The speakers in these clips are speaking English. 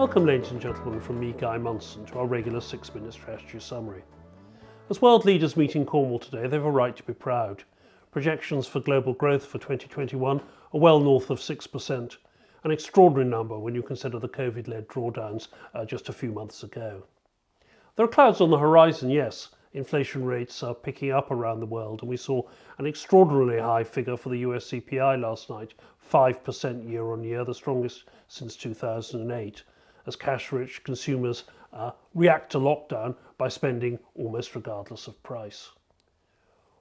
Welcome, ladies and gentlemen, from me, Guy Monson, to our regular 6-minute strategy summary. As world leaders meet in Cornwall today, they have a right to be proud. Projections for global growth for 2021 are well north of 6%, an extraordinary number when you consider the Covid-led drawdowns just a few months ago. There are clouds on the horizon, yes. Inflation rates are picking up around the world, and we saw an extraordinarily high figure for the US CPI last night, 5% year on year, the strongest since 2008, as cash-rich consumers react to lockdown by spending almost regardless of price.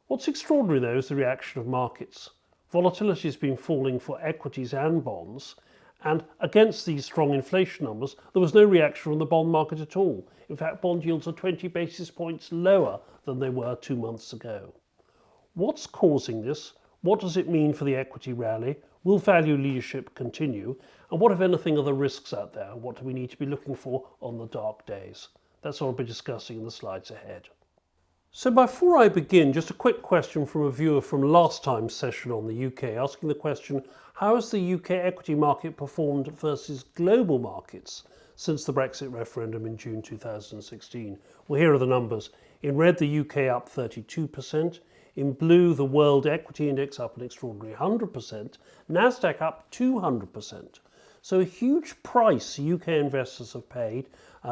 What's extraordinary, though, is the reaction of markets. Volatility has been falling for equities and bonds, and against these strong inflation numbers, there was no reaction from the bond market at all. In fact, bond yields are 20 basis points lower than they were 2 months ago. What's causing this? What does it mean for the equity rally? Will value leadership continue? And what, if anything, are the risks out there? What do we need to be looking for on the dark days? That's what I'll be discussing in the slides ahead. So before I begin, just a quick question from a viewer from last time's session on the UK, asking the question, how has the UK equity market performed versus global markets since the Brexit referendum in June 2016? Well, here are the numbers. In red, the UK up 32%. In blue, the World Equity Index up an extraordinary 100%. Nasdaq up 200%. So a huge price UK investors have paid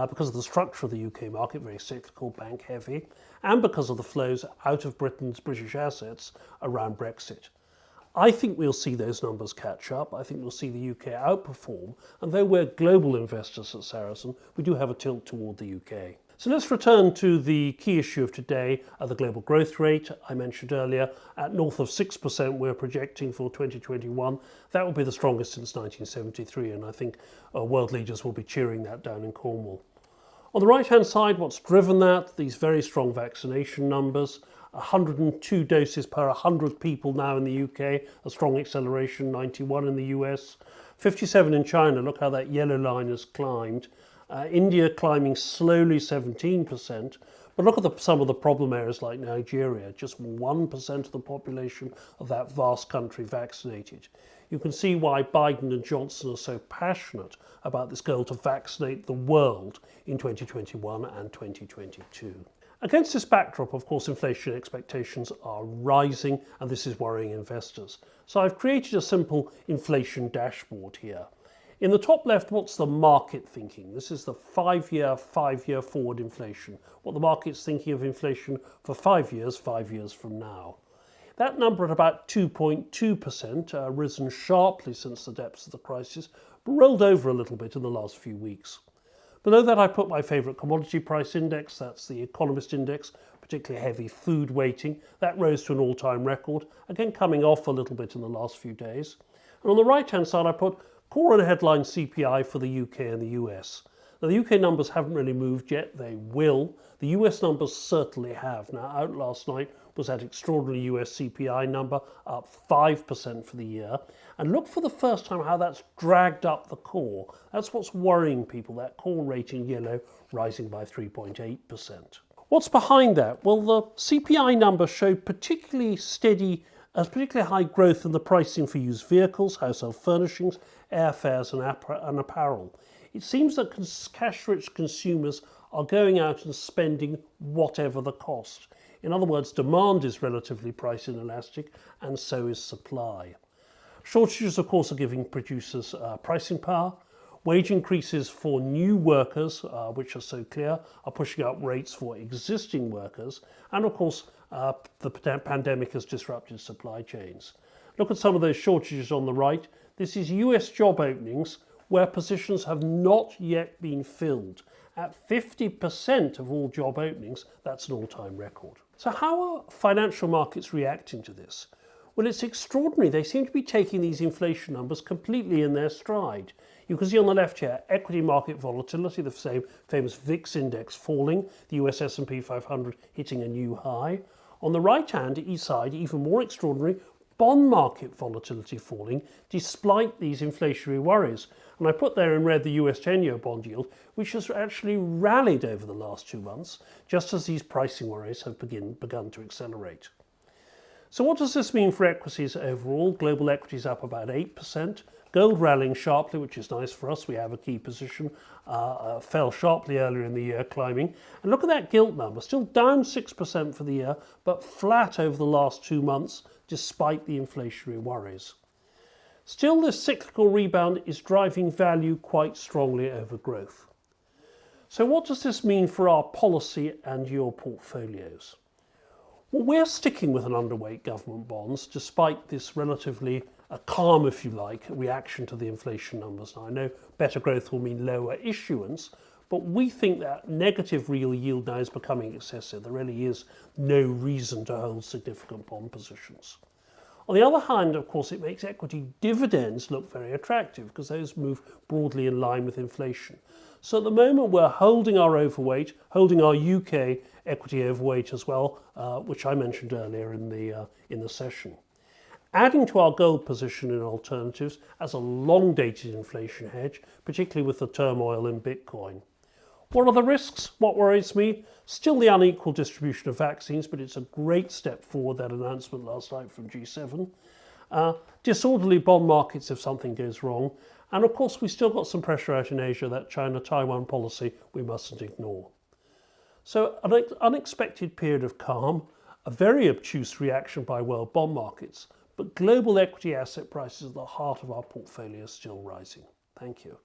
because of the structure of the UK market, very cyclical, bank heavy, and because of the flows out of British assets around Brexit. I think we'll see those numbers catch up. I think we'll see the UK outperform. And though we're global investors at Saracen, we do have a tilt toward the UK. So let's return to the key issue of today, the global growth rate. I mentioned earlier, at north of 6% we're projecting for 2021. That will be the strongest since 1973, and I think world leaders will be cheering that down in Cornwall. On the right-hand side, what's driven that? These very strong vaccination numbers. 102 doses per 100 people now in the UK, a strong acceleration, 91 in the US. 57 in China, look how that yellow line has climbed. India climbing slowly, 17%, but look at some of the problem areas like Nigeria, just 1% of the population of that vast country vaccinated. You can see why Biden and Johnson are so passionate about this goal to vaccinate the world in 2021 and 2022. Against this backdrop, of course, inflation expectations are rising, and this is worrying investors. So I've created a simple inflation dashboard here. In the top left, what's the market thinking? This is the 5-year forward inflation. What the market's thinking of inflation for 5 years from now. That number at about 2.2%, risen sharply since the depths of the crisis, but rolled over a little bit in the last few weeks. Below that, I put my favourite commodity price index, that's the Economist index, particularly heavy food weighting. That rose to an all-time record, again coming off a little bit in the last few days. And on the right-hand side, I put core and headline CPI for the UK and the US. Now, the UK numbers haven't really moved yet. They will. The US numbers certainly have. Now, out last night was that extraordinary US CPI number, up 5% for the year. And look for the first time how that's dragged up the core. That's what's worrying people, that core rate in yellow rising by 3.8%. What's behind that? Well, the CPI number showed particularly high growth in the pricing for used vehicles, household furnishings, airfares and apparel. It seems that cash-rich consumers are going out and spending whatever the cost. In other words, demand is relatively price inelastic, and so is supply. Shortages, of course, are giving producers pricing power. Wage increases for new workers, which are so clear, are pushing up rates for existing workers. And of course, the pandemic has disrupted supply chains. Look at some of those shortages on the right. This is US job openings where positions have not yet been filled. At 50% of all job openings, that's an all-time record. So how are financial markets reacting to this? Well, it's extraordinary. They seem to be taking these inflation numbers completely in their stride. You can see on the left here, equity market volatility, the same famous VIX index falling, the US S&P 500 hitting a new high. On the right-hand side, even more extraordinary, bond market volatility falling despite these inflationary worries. And I put there in red the US 10-year bond yield, which has actually rallied over the last 2 months, just as these pricing worries have begun to accelerate. So what does this mean for equities overall? Global equities up about 8%. Gold rallying sharply, which is nice for us. We have a key position. Fell sharply earlier in the year, climbing. And look at that gilt number, still down 6% for the year, but flat over the last 2 months, despite the inflationary worries. Still, this cyclical rebound is driving value quite strongly over growth. So what does this mean for our policy and your portfolios? Well, we're sticking with an underweight government bonds, despite this relatively calm, if you like, reaction to the inflation numbers. Now, I know better growth will mean lower issuance, but we think that negative real yield now is becoming excessive. There really is no reason to hold significant bond positions. On the other hand, of course, it makes equity dividends look very attractive because those move broadly in line with inflation. So at the moment, we're holding our overweight, holding our UK equity overweight as well, which I mentioned earlier in the session. Adding to our gold position in alternatives as a long-dated inflation hedge, particularly with the turmoil in Bitcoin. What are the risks? What worries me? Still the unequal distribution of vaccines, but it's a great step forward, that announcement last night from G7. Disorderly bond markets if something goes wrong. And of course, we still got some pressure out in Asia, that China-Taiwan policy we mustn't ignore. So an unexpected period of calm, a very obtuse reaction by world bond markets, but global equity asset prices at the heart of our portfolio are still rising. Thank you.